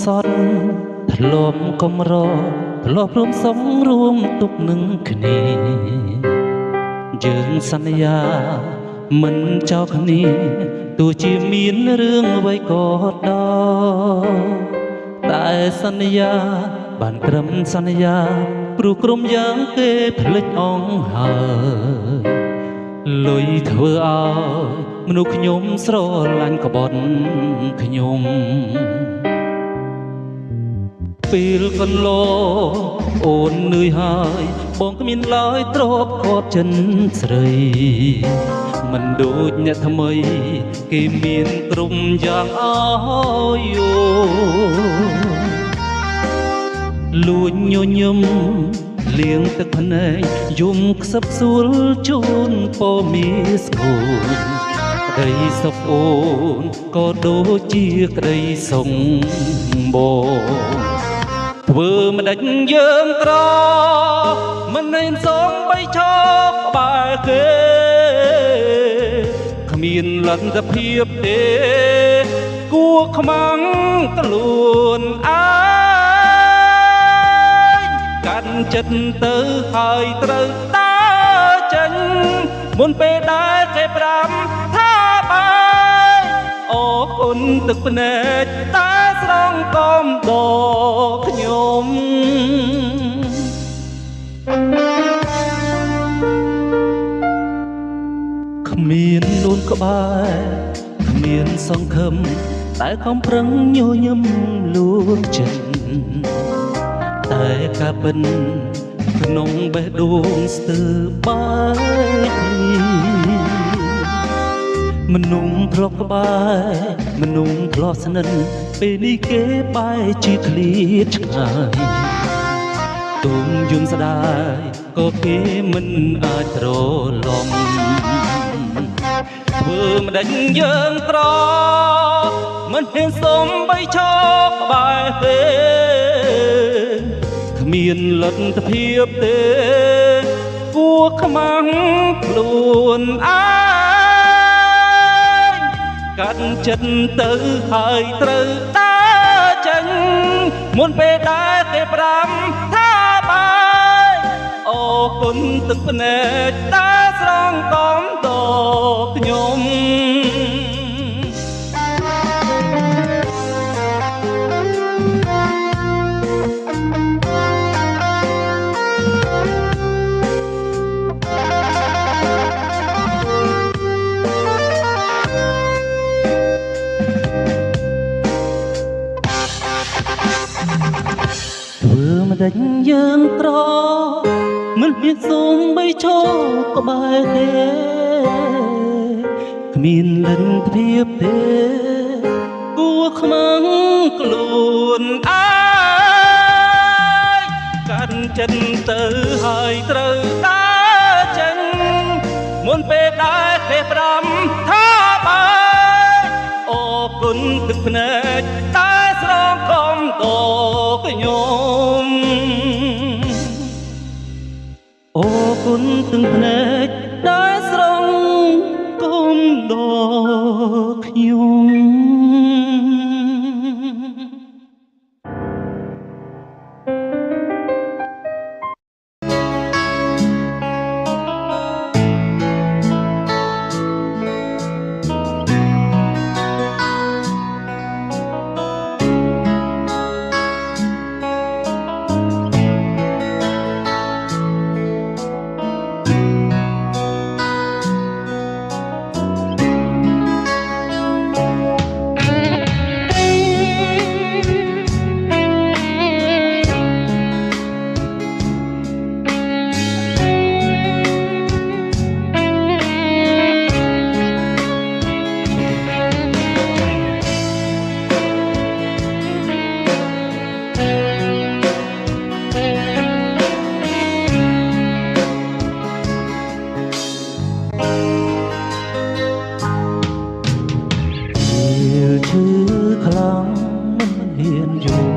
សត់ធ្លាប់កំរធ្លាប់រួមសំរួមទុកនឹងគ្នាយើងសន្យាមិនចោលគ្នាទោះជាមានរឿងអ្វីក៏ដោយតែសន្យាបានត្រឹមសន្យាព្រោះក្រុមយ៉ាងគេផ្លិចអងហើយលុយធ្វើឲ្យមនុស្សខ្ញុំស្រឡាញ់ក្បត់ខ្ញុំពេលកន្លងអូននឿយហើយបងគ្មានឡើយទ្រពខបចិនស្រីមិនដូចអ្នកថ្មីគេមានក្រុមយ៉ាងអស់យោលួចញញឹមលៀងទឹកភ្នែកយំខ្សឹបសួលជូនពោមីស្គូនក្តីសុខអូនក៏ដូចជាក្តីសុខបងធ្វើមិនដេចយើងក្រមិនមែនសូមបីឈប់ក្បែរគេគ្មានលទ្ធភាពទេគួខ្មាំងខ្លួនឯងកាន់ចិត្តទៅហើយត្រូវដើរចេញមុនពេលដែលគេប្រាំថាបាយអរគុណទឹកភ្នែកតែស្រង់កំដរខ្ញុំគ្មាននួនក្បែរគ្មានសង្ឃឹមតែខំប្រឹងញញឹមលួងចិត្តតែការពិនក្នុងបេះដូងស្ទើរបាយមនុស្សធ្លាប់ក្បែរមនុស្សធ្លាប់ស្និទ្ធពេលនេះគេបែរជាឃ្លាតឆ្ងាយទុំយំស្ដាយក៏គេមិនអាចទ្រលំធ្វើមិនដេចយើងក្រមិនហ៊ានសុំបីឈប់ក្បែរទេគ្មានលទ្ធភាពទេគួខ្មាំងខ្លួនឯងកាត់ចិត្តទៅហើយត្រូវដើរចេញមុនពេលដែលគេប្រាំថាបាយអរគុណទឹកភ្នែកតែស្រង់កំដរខ្ញុំធ្វើមិនដេចយើងក្រមិនមានសូមបីឈប់ក្បែរទេគ្មានលទ្ធភាពទេគួខ្មាំងខ្លួនឯងកាន់ចិត្តទៅហើយត្រូវដើរចេញមុនពេលដែលគេប្រាំថាបាយអរគុណទឹកភ្នែកតែស្រង់កំដរខ្ញុំអរគុណទឹកភ្នែកតែស្រង់កំដរខ្ញុំឈឺខ្លាំងមិនហ៊ានយំ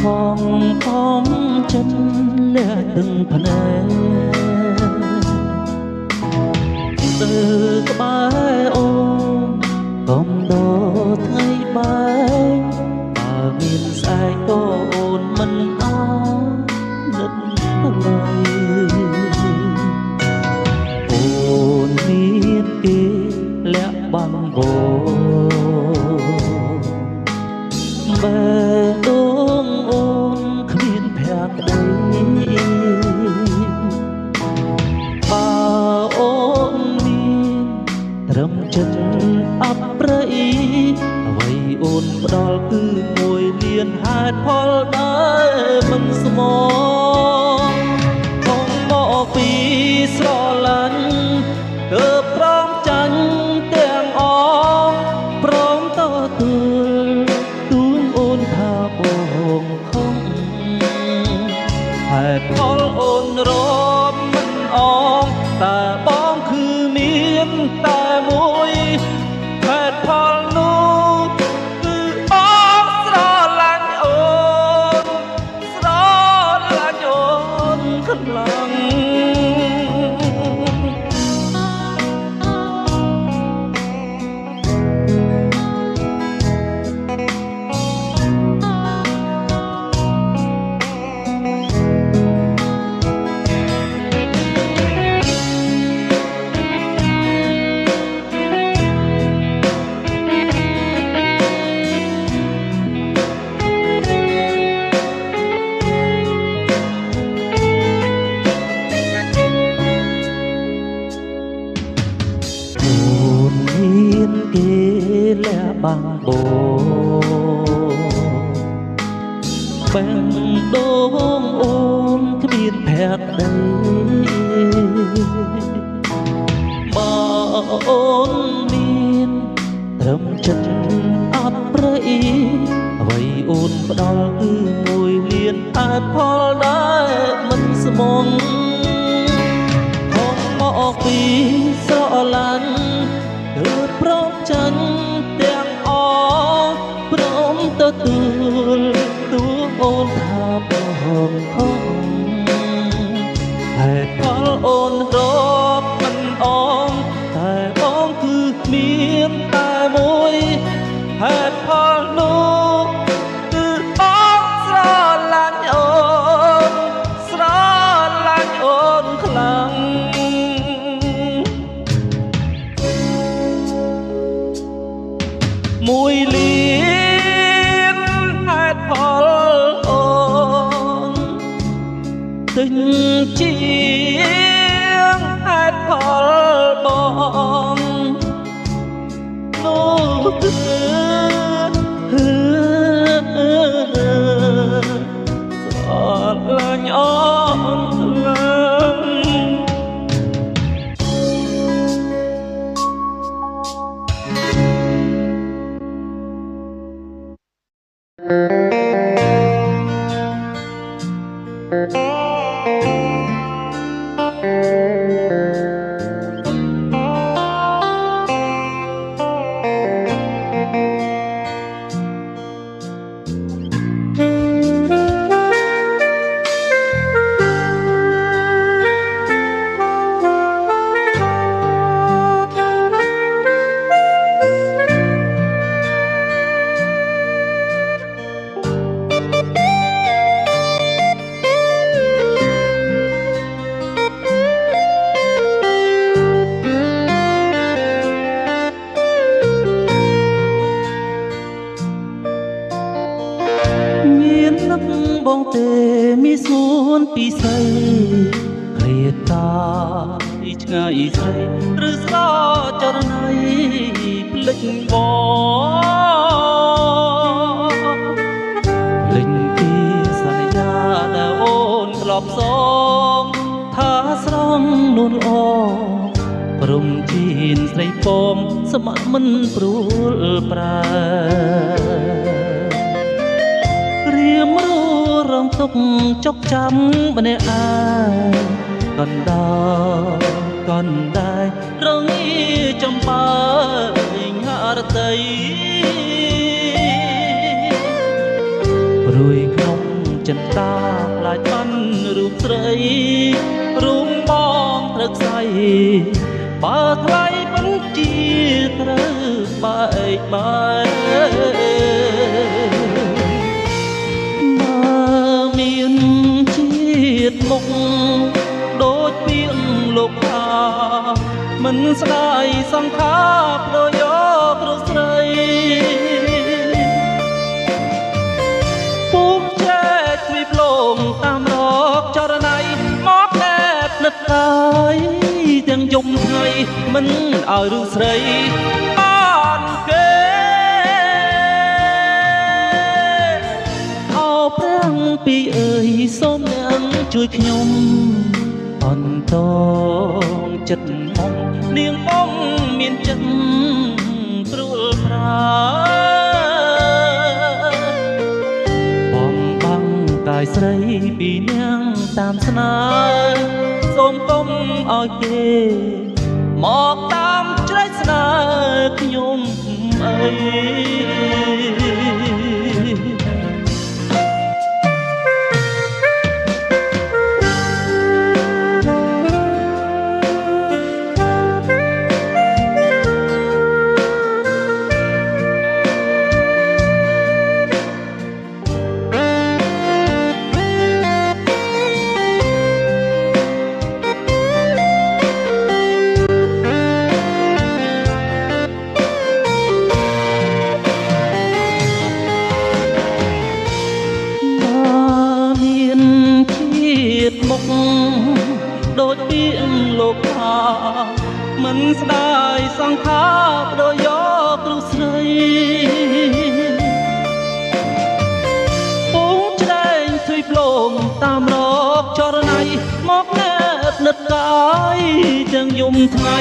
បងខំចិត្តលះទឹកភ្នែកទៅក្បែរអូនកុំដោថ្ងៃ មានហេតុផលដែរមិនស្មងខំមកពីស្រឡាញ់ទើបព្រមចាញ់ទាំងអងព្រមតទួលទូងអូនថាបងខំហេតុផលអូនរមមិនអងតែបងគឺមានតែមួយហេតុផលនោះគឺបងស្រឡាញ់អូនស្រឡាញ់អូនខ្លាំងបាំងបោបែងដងអូនគ្មានភក្តីបើអូនមានត្រឹមចិត្តអត់ប្រៃអ្វីអូនផ្ដល់គឺមួយលានហេតុផលដែរមិនស្មងខំមកពីស្រឡាញ់ទើបព្រមចាញ់ទាំងអងព្រមទទួលទូអូនថាបងខំហេតុផលអូនរកមិនអងតែបងគឺមានតែមួយហេតុផលនោះគឺបងស្រឡាញ់អូនស្រឡាញ់អូនខ្លាំងមួយលានហេតុផលអូនទិញជាងហេតុផលបងនោះគឺស្រឡាញ់អូនខ្លាំងបងទេមានសួនពីស្រីឃ្លាតតាពីឆ្ងាយស្រីឬស្រចរណៃភ្លេចបងភ្លេចពីសន្យាដែលអូនធ្លាប់សងថាស្រង់នួនល្អព្រមជីនស្រីពំស្ម័គ្រមិនព្រួលប្រែរៀមរងទុកចុកចាំម្នាក់ឯងកណ្ដោកណ្ដែងរងាចំបើហរតីព្រួយក្នុងចិន្តាខ្លាចបានរូបស្រីរូបបងព្រឹកស្អីបើថ្លៃមិនជាត្រូវបែកបាយមានជាតិមុខដូចពីងលោកថាមិនស្ដាយសង្ខារប្រយោគរស្រីពុកចែកវិប្លងតាមរកចរណៃមកណែបនឹកកាយទាំងយំថ្ងៃមិនឲ្យរូបស្រីបានគេ ជួយខ្ញុំអន្តងចិត្តមកនាងបងមានចិត្តព្រួលប្រាបងបាំងកាយស្រីពីនាងតាមស្នេហ៍សូមកុំឲ្យគេមកតាមច្រែកស្នេហ៍ខ្ញុំអីដូចពីលោកថាមិនស្ដាយសង្ខារបដូរយកគ្រូស្រីពងច្រែងធុយភ្លោមតាមរកចរណៃមកណែបនិតកាយទាំងយំថ្ងៃ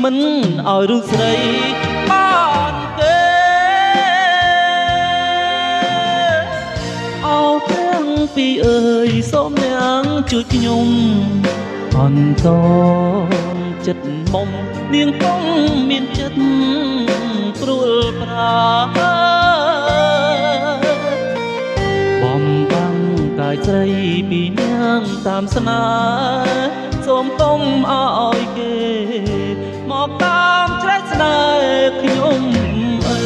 មិនឲ្យឬស្រីបានទេអោទាំងពីរអើយសូមអ្នកជួយខ្ញុំអន្តងចិត្តមុំនាងកងមានចិត្តព្រួលប្រាបំបាំងកាយស្រីពីនាងតាមស្នេហ៍សូមកុំឲ្យគេមកតាមច្រែកស្នេហ៍ខ្ញុំអី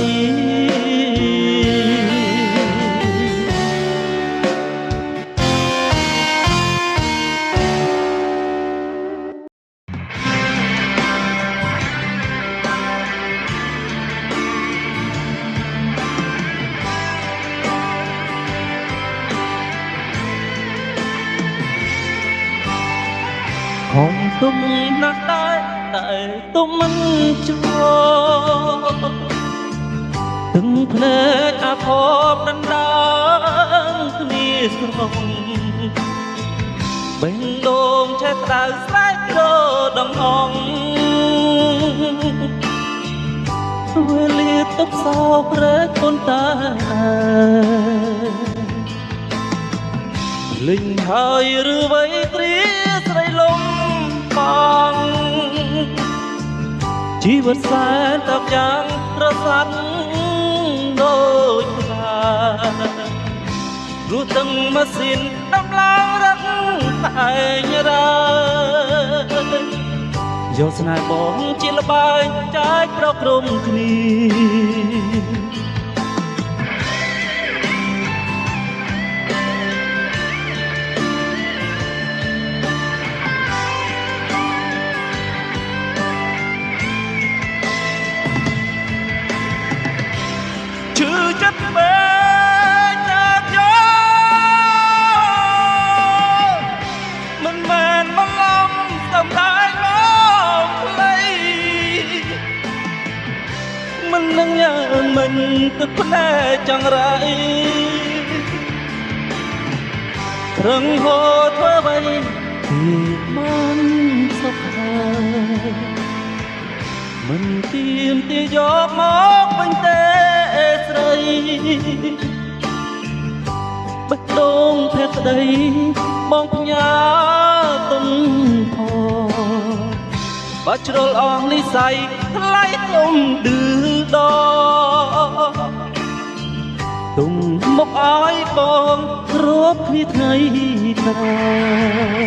ខំទុំណាស់តែទុំមិនជាប់ទាំងភ្នែកអាផបដណ្ដើមគ្នាស្រងបេះដូងឆេះក្តៅស្លែករដងអងវេលាទប់សោកព្រែកប៉ុន្តែលិញហើយឬវ័យគ្រាស្រីលំបងជីវិតសែនតាប់យ៉ាងប្រសាទដូចខ្លារស់ទាំងម៉ាស៊ីនដំឡើងរឹកតែញរើយកស្នេហ៍បងជាលបែងចែកប្រក្រុមគ្នាចិត្តបែកจากយកមិនមែនមកឡំសំដែងមកផ្លៃមិននឹងយ៉ាងមិនទឹកភ្នែកចង្រៃរឹងហូរធ្វើអ្វីពីមិនសុខហើយមិនទៀមទាយកមកវិញទេស្រីបេះដូងភក្តីបងផ្ញើទុំផងបើជ្រុលអងនិស័យថ្លៃទុំឌឺដទុំមកឲ្យបងគ្រប់គ្នាថ្ងៃក្រោយ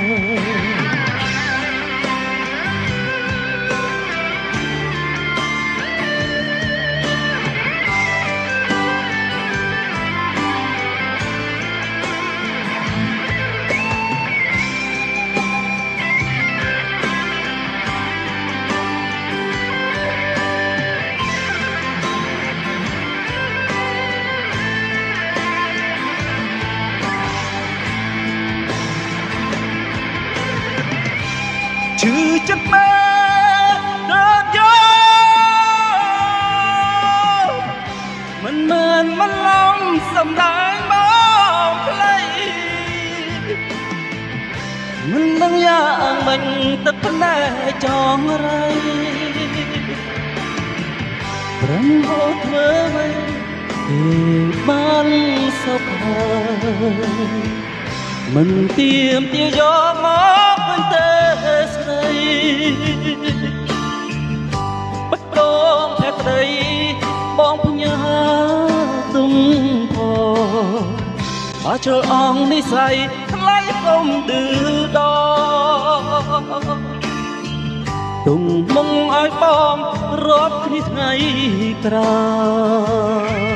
ឈឺចិត្តមែនដល់យកមិនមែនមិនឡំសំដែងមកផ្លៃ មិនដឹងយ៉ាងមិនទឹកភ្នែកចងរៃប្រឹងហូតធ្វើមិនគេបានសុខហើយមិនទៀមទាយកមកវិញទេស្រីបិទដងភក្តីបងផ្ញើទុំផងបើជលអងនិស័យថ្លៃកុំឌឺដទុំមុងឲ្យបងរាប់គ្នាថ្ងៃក្រោយ